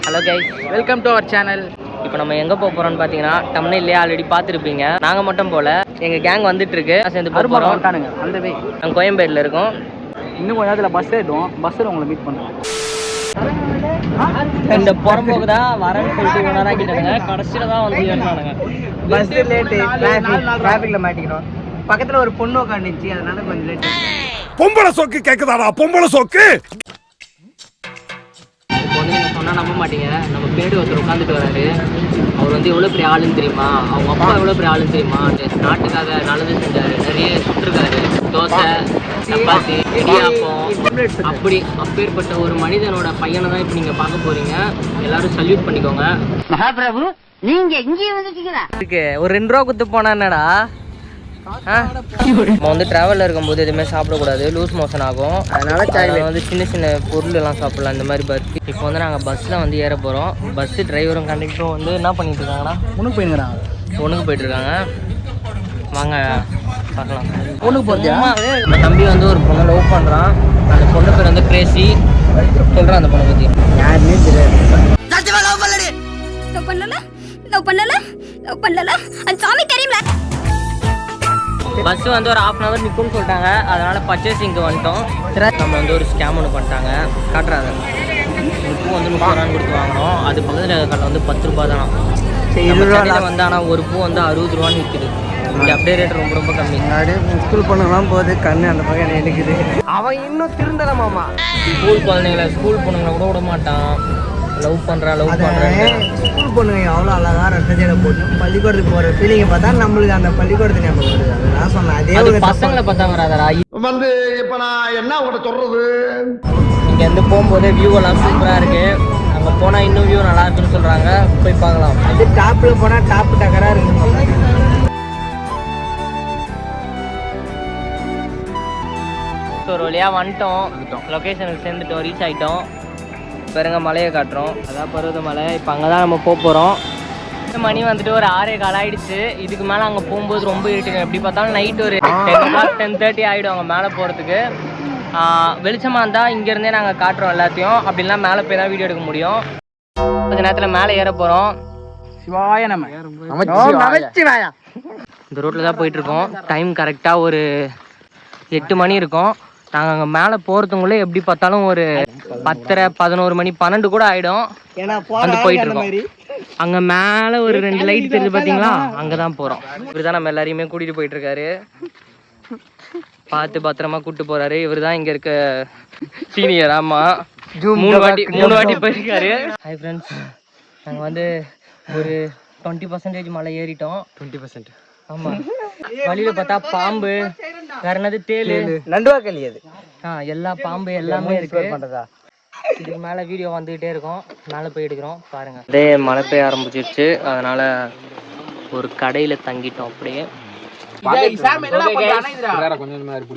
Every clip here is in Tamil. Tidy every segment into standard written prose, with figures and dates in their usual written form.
Hello guys, welcome to our channel. இப்போ நம்ம எங்கே போக போகிறோம்னு பார்த்தீங்கன்னா டம்ப்நெயிலே ஆல்ரெடி பார்த்துருப்பீங்க. நாங்கள் மட்டும் போல, எங்கள் கேங் வந்துட்டு இருக்கு. சேர்ந்து போக போகிறோம். அந்த வே நாங்கள் கோயம்பேடில் இருக்கோம். இன்னும் கொஞ்ச நேரத்தில் பஸ் ஏறிடுவோம். பஸ்ஸில் உங்களை மீட் பண்ணுறோம். இந்த புறம்போக்கு தான் வரேன்னு சொல்லிட்டு இவ்வளோ நேரம் ஆக்கிட்டாங்க. கடைசியில் தான் வந்து ஏறினானுங்க. பஸ் லேட்டு, டிராஃபிக்கில் மாட்டிக்கிறோம். பக்கத்தில் ஒரு பொண்ணு உட்காந்துச்சு, அதனால கொஞ்சம் லேட். பொம்பளை சோக்கு கேட்குதாடா, பொம்பளை சோக்கு. இப்போ வந்து நீங்கள் சொன்னால் நம்ப மாட்டீங்க, நம்ம பேடு ஒருத்தர் உட்காந்துட்டு வராரு. அவர் வந்து எவ்வளோ பெரிய ஆளுன்னு தெரியுமா? அவங்க அப்பா எவ்வளோ பெரிய ஆளுன்னு தெரியுமா? நாட்டுக்காக நல்லது செஞ்சார், நிறைய சுற்றுருக்காரு. தோசை, சப்பாத்தி, இடியாப்பம், அப்படி அப்பேற்பட்ட ஒரு மனிதனோட பையனை தான் இப்போ நீங்கள் பார்க்க போறீங்க. எல்லாரும் சல்யூட் பண்ணிக்கோங்க. மகாபிரபு, நீங்க இங்கே வந்துட்டீங்களா? ஒரு 2 ரூபா குத்து போனா என்னடா? நம்ம வந்து டிராவலில் இருக்கும்போது எதுவுமே சாப்பிடக்கூடாது, லூஸ் மோஷன் ஆகும். அதனால வந்து சின்ன சின்ன பொருள் எல்லாம் சாப்பிடலாம், இந்த மாதிரி பர்ஃபி. இப்போ வந்து நாங்கள் பஸ்ஸில் வந்து ஏற போகிறோம். பஸ்ஸு டிரைவரும் கண்டக்டரும் வந்து என்ன பண்ணிட்டு இருக்காங்கன்னா ஒன்றுக்கு போயிருங்கிறாங்க. ஒன்றுக்கு போயிட்டு இருக்காங்க. வாங்க பார்க்கலாம். ஒன்றுக்கு போகிறதா? நம்ம தம்பி வந்து ஒரு பொண்ணை லவ் பண்ணுறான். அந்த பொண்ணு பேர் வந்து கிரேசி. சொல்கிறான் அந்த பொண்ணை பற்றி. யாருமே தெரியாது. லவ் பண்ணல அந்த சாமி தெரியும்ல. பஸ் வந்து ஒரு 1/2 hour நிற்கும்னு சொல்லிட்டாங்க. அதனால பர்ச்சேசிங்க்கு வந்துட்டோம். நம்ம வந்து ஒரு ஸ்கேம் ஒன்று பண்ணிட்டாங்க. காட்டுறாங்க. ஒரு பூ வந்து 30 ரூபான்னு கொடுத்து வாங்கினோம். அது பக்கத்தில் கடை வந்து 10 ரூபா தானா. வந்து ஆனால் ஒரு பூ வந்து 60 ரூபான்னு விற்குது. இங்கே அப்படியே ரேட் ரொம்ப ரொம்ப கம்மி. ஸ்கூல் பொண்ணுங்களாம் போகுது, கண்ணு அந்த பக்கம் எடுக்குது. அவன் இன்னும் திருந்தலமாமா. ஸ்கூல் குழந்தைங்கள ஸ்கூல் பொண்ணுங்களை கூட விட மாட்டான். லவ் பண்ணுறேன். ஸ்கூல் பொண்ணுங்க எவ்வளோ அழகாக ரத்தஜனை போட்டு பள்ளிக்கூடத்துக்கு போகிற ஃபீலிங்கை பார்த்தா நம்மளுக்கு அந்த பள்ளிக்கூடத்து ஞாபகம் வருது. அதுதான் சொன்னேன். அதே ஒரு பசங்களை பார்த்தா வராதரா வந்து இப்ப நான் என்ன உங்கள்கிட்ட சொல்றது? இங்கேருந்து போகும்போது வியூ எல்லாம் சூப்பராக இருக்கு. அங்கே போனால் இன்னும் வியூ நல்லா இருக்குன்னு சொல்கிறாங்க. போய் பார்க்கலாம். அது டாப்பில் போனால் டாப்பு டக்கராக இருக்குங்க. ஒரு வழியாக வந்துட்டோம். லொக்கேஷனுக்கு சேர்ந்துட்டோம், ரீச் ஆகிட்டோம். பாருங்க, மலையை காட்டுறோம். அதான் பருவதமலை. இப்போ அங்கே தான் நம்ம போக போகிறோம். மணி வந்துட்டு ஒரு 6:15 ஆயிடுச்சு. இதுக்கு மேலே அங்கே போகும்போது ரொம்ப இருட்டுங்க. எப்படி பார்த்தாலும் நைட் ஒரு 10:30 ஆகிடும் அங்கே மேலே போகிறதுக்கு. வெளிச்சமாக இருந்தால் இங்கேருந்தே நாங்கள் காட்டுறோம் எல்லாத்தையும். அப்படிலாம் மேலே போய் தான் வீடியோ எடுக்க முடியும். கொஞ்ச நேரத்தில் மேலே ஏற போகிறோம். சிவாய நம்ம இந்த ரோட்டில் தான் போயிட்டுருக்கோம். டைம் கரெக்டாக ஒரு 8 மணி இருக்கும். நாங்கள் அங்கே மேலே போகிறதுக்குள்ளே எப்படி பார்த்தாலும் ஒரு 10:30, 11 மணி, 12 கூட ஆகிடும். வந்து போயிட்டுருக்கோம். அங்கே மேலே ஒரு 2 லைட் தெரியுது பார்த்தீங்களா? அங்கே தான் போகிறோம். இவர் தான் நம்ம எல்லாரையுமே கூட்டிகிட்டு போயிட்டுருக்காரு. பார்த்து பத்திரமா கூப்பிட்டு போகிறாரு. இவர் தான் இங்கே இருக்க சீனியர். ஆமாம், 3 வாட்டி போயிருக்காரு. ஹாய் ஃப்ரெண்ட்ஸ், நாங்கள் வந்து ஒரு 20% மலை ஏறிட்டோம். 20%? ஆமாம். வழியில் பார்த்தா பாம்பு, வேற என்னது, தேளு, நண்டுவா கழியது, எல்லா பாம்பு எல்லாமே இருக்கு. இதுக்கு மேலே வீடியோ வந்துகிட்டே இருக்கும். மேலே போய் எடுக்கிறோம் பாருங்க. அதே மழை பெய்ய ஆரம்பிச்சிருச்சு. அதனால ஒரு கடையில் தங்கிட்டோம். அப்படியே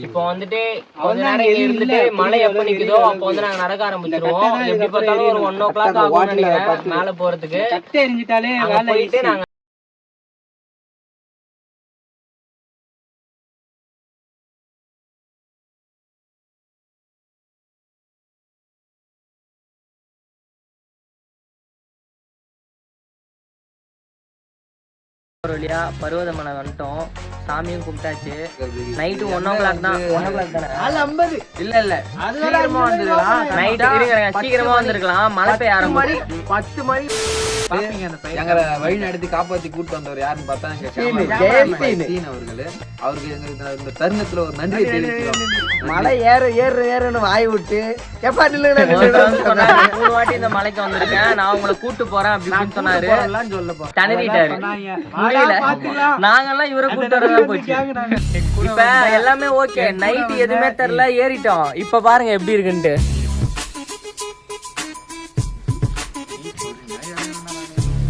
இப்போ வந்துட்டு கொஞ்ச நேரம் இருந்துட்டு மழை எப்போ நிற்குதோ அப்போ வந்து நாங்கள் நடக்க ஆரம்பிச்சிருவோம். எப்படி பார்த்தாலும் ஒரு 1 o'clock ஆகும் நினைக்கிறேன் மேலே போகிறதுக்கு. போயிட்டு நாங்கள் ஒரு வழியா பருவதமலை வந்துட்டோம். சாமியும் கும்பிட்டாச்சு. நைட்டு 1 o'clock தான். 1 o'clock தானே? இல்ல சீக்கிரமா வந்திருக்கலாம். மழை பெய்ய ஆரம்பிச்சு 10 மணி. எங்களை வழி நடத்தி காப்பாத்தி கூட்டு வந்தவர் யாருன்னு பார்த்தா அவர்களு. அவருக்கு இந்த தருணத்துல ஒரு நன்றி தெரிவிக்கிறோம். மலை ஏறுன்னு வாய் விட்டு 3 வாட்டி இந்த மலைக்கு வந்திருக்கேன். நான் உங்களை கூட்டு போறேன் அப்படின்னு சொன்னாரு. தனறிட்டாரு. நாங்கெல்லாம் இவரை கூட்டு வரதான் போச்சு. இப்ப எல்லாமே ஓகே. நைட் எதுவுமே தெரியல, ஏறிட்டோம். இப்ப பாருங்க எப்படி இருக்குன்ட்டு.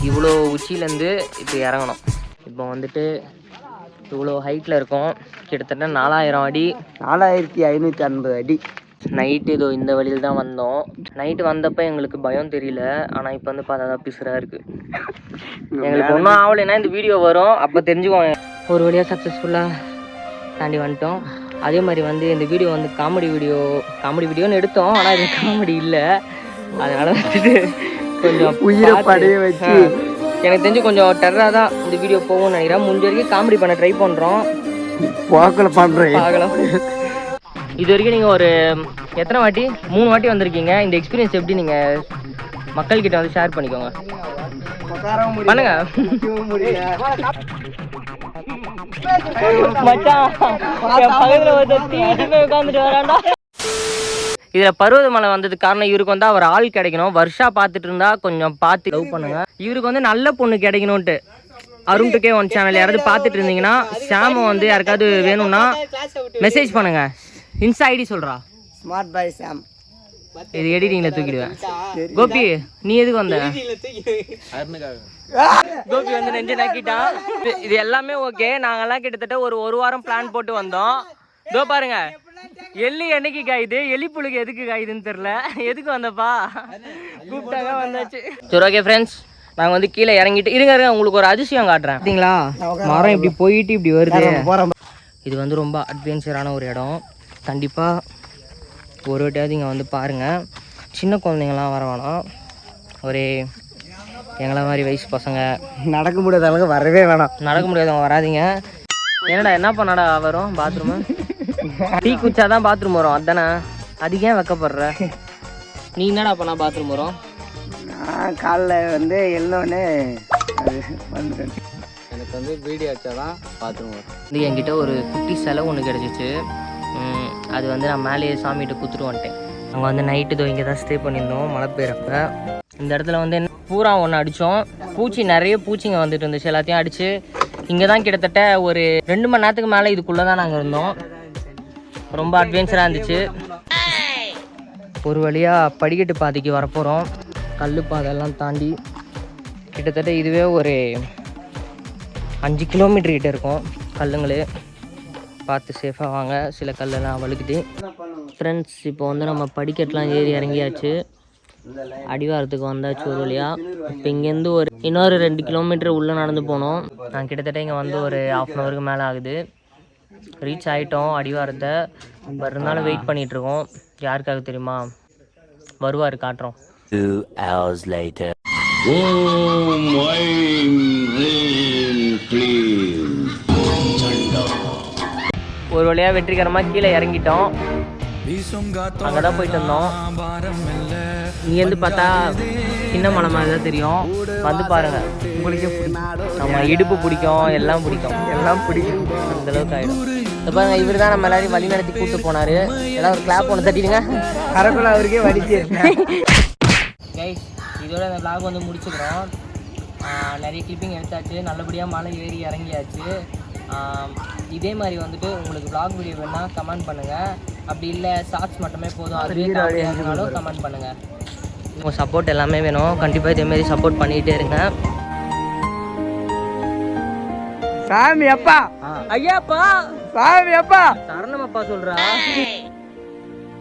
இவ்வளோ உச்சியிலேருந்து இப்போ இறங்கணும். இப்போ வந்துட்டு இவ்வளோ ஹைட்டில் இருக்கும். கிட்டத்தட்ட 4000 அடி, 4550 அடி. நைட்டு இதோ இந்த வழியில் தான் வந்தோம். நைட்டு வந்தப்போ எங்களுக்கு பயம் தெரியல. ஆனால் இப்போ வந்து பார்த்தா தான் பிசுறாக இருக்குது. எங்களுக்கு ஒன்றும் ஆகலைன்னா இந்த வீடியோ வரும், அப்போ தெரிஞ்சுக்கோங்க. ஒரு வழியாக சக்ஸஸ்ஃபுல்லாக தாண்டி வந்துட்டோம். அதே மாதிரி வந்து இந்த வீடியோ வந்து காமெடி வீடியோன்னு எடுத்தோம். ஆனால் இது காமெடி இல்லை. அதனால் வந்துட்டு கொஞ்சம் உயிரை பார்த்து. படைய வச்சு. எனக்கு தெரிஞ்சு கொஞ்சம் டெரராக தான் இந்த வீடியோ போகும்னு நினைக்கிறேன். முடிஞ்ச வரைக்கும் காமெடி பண்ண ட்ரை பண்ணுறோம். போக்கல பண்றேன். பார்க்கலாம். இது வரைக்கும் நீங்கள் ஒரு எத்தனை வாட்டி 3 வாட்டி வந்திருக்கீங்க. இந்த எக்ஸ்பீரியன்ஸ் எப்படி நீங்கள் மக்கள்கிட்ட வந்து ஷேர் பண்ணிக்கோங்க. பண்ணுங்க மச்சான், என் பக்கத்துல ஒருத்தன் தீவிட்டு போய் உட்காந்துட்டு வரான்டா. இதுல பருவதமலை வந்ததுக்கு காரணம் இவருக்கு வந்து அவர் ஆள் கிடைக்கணும். வருஷா பார்த்துட்டு இருந்தா கொஞ்சம் பார்த்து லவ் பண்ணுங்க. இவருக்கு வந்து நல்ல பொண்ணு கிடைக்கணும்ட்டு அருண் 2K1 சேனல் யாராவது பார்த்துட்டு இருந்தீங்கன்னா ஷாம வந்து யாருக்காவது வேணும்னா மெசேஜ் பண்ணுங்க. இன்ஸ்டா ஐடி சொல்றா. ஸ்மார்ட் பாய் சாம். இது எடிட்டிங்ல தூக்கிடுவேன். கோபி நீ எதுக்கு வந்த? கோபி வந்து நெஞ்சு நக்கிட்டான். இது எல்லாமே ஓகே. நாங்கெல்லாம் கிட்டத்தட்ட ஒரு வாரம் பிளான் போட்டு வந்தோம். இதோ பாருங்க, எள்ளி என்னைக்கு காயுது, எலி புழுக்கு எதுக்கு காயுதுன்னு தெரியல. எதுக்கு வந்தப்பா கூப்பிட்டாங்க வந்தாச்சு. சரி ஓகே ஃப்ரெண்ட்ஸ், நாங்கள் வந்து கீழே இறங்கிட்டு இருங்க உங்களுக்கு ஒரு அதிசயம் காட்டுறேன். பார்த்தீங்களா மரம் இப்படி போயிட்டு இப்படி வருது. இது வந்து ரொம்ப அட்வென்ச்சரான ஒரு இடம். கண்டிப்பாக ஒரு வாட்டியாவது இங்கே வந்து பாருங்கள். சின்ன குழந்தைங்கள்லாம் வர வேணாம். ஒரு எங்களை மாதிரி வயசு பசங்க, நடக்க முடியாத அளவுக்கு வரவே வேணாம். நடக்க முடியாதவங்க வராதிங்க. என்னடா என்ன பண்ணாடா வரும் பாத்ரூமு? டீ குச்சாதான் பாத்ரூம் வரும் அதானே? அதுக்கு ஏன் வைக்கப்படுற? நீ என்னடா பண்ணா பாத்ரூம் வரும்? நான் காலைல வந்து எல்லோன்னு வந்துட்டேன். எனக்கு வந்து வீடியோ அடிச்சாதான் பாத்ரூம் வரும். இது என்கிட்ட ஒரு குட்டி சிலை ஒன்று கிடச்சிச்சு. அது வந்து நான் மேலேயே சாமிகிட்ட குத்துட்டு வந்துட்டேன். அங்கே வந்து நைட்டு இங்கே தான் ஸ்டே பண்ணியிருந்தோம் மழை பெய்யறப்ப. இந்த இடத்துல வந்து பூரா ஒன்று அடித்தோம். பூச்சி நிறைய பூச்சிங்க வந்துட்டு இருந்துச்சு. எல்லாத்தையும் அடித்து இங்கே தான் கிட்டத்தட்ட ஒரு 2 மணி நேரத்துக்கு மேலே இதுக்குள்ளே தான் நாங்கள் இருந்தோம். ரொம்ப அட்வென்ச்சராக இருந்துச்சு. ஒரு வழியாக படிக்கட்டு பாதைக்கு வரப்போகிறோம். கல் பாதையெல்லாம் தாண்டி கிட்டத்தட்ட இதுவே ஒரு 5 கிலோமீட்டர் கிட்ட இருக்கும். கல்லுங்களே பார்த்து சேஃபாக வாங்க, சில கல்லெல்லாம் வழுக்குது. ஃப்ரெண்ட்ஸ், இப்போ வந்து நம்ம படிக்கட்டெலாம் ஏறி இறங்கியாச்சு. அடிவாரத்துக்கு வந்தாச்சு ஒரு வழியாக. இப்போ இங்கேருந்து இன்னொரு 2 கிலோமீட்டர் உள்ளே நடந்து போனோம். நான் கிட்டத்தட்ட இங்கே வந்து ஒரு 1/2 hour மேலே ஆகுது. ரீச் ஆகிட்டோம் அடிவாரத்தை. இப்போ இருந்தாலும் வெயிட் பண்ணிகிட்ருக்கோம். யாருக்காக தெரியுமா? வருவார், காட்டுறோம். 2 hours later. ஒரு வழியாக வெற்றிகரமாக கீழே இறங்கிட்டோம். அங்கே தான் போயிட்டு இருந்தோம். இங்கேருந்து பார்த்தா சின்ன மலை மாதிரி தான் தெரியும். வந்து பாருங்கள், உங்களுக்கே பிடிக்கும். நம்ம இடுப்பு பிடிக்கும், எல்லாம் பிடிக்கும், எல்லாம் பிடிக்கும். அந்தளவுக்கு ஆகிடும். இப்போ பாருங்கள், இவர் தான் நம்ம எல்லாரையும் வழி நடத்தி கூப்பிட்டு போனார். எல்லாம் ஒரு கிளாப் ஒன்று தட்டிடுங்க. கரக்குள்ள அவருக்கே வடிச்சு. கைஸ், இதோட இந்த vlog வந்து முடிச்சுக்கிறோம். நிறைய கிளிப்பிங் எடுத்தாச்சு. நல்லபடியாக மலை ஏறி இறங்கியாச்சு. இதே மாதிரி வந்துட்டு உங்களுக்கு vlog வீடியோ வேணால் கமெண்ட் பண்ணுங்கள். அப்படி இல்லை ஷார்ட்ஸ் மட்டுமே போதும், அதுவே காமெடியானாலும் கமெண்ட் பண்ணுங்கள். உங்கள் சப்போர்ட் எல்லாமே வேணும். கண்டிப்பாக இதேமாரி சப்போர்ட் பண்ணிகிட்டே இருங்க. சாமி அப்பா, ஐயாப்பா, சாமி அப்பா, சரணமப்பா சொல்கிறா.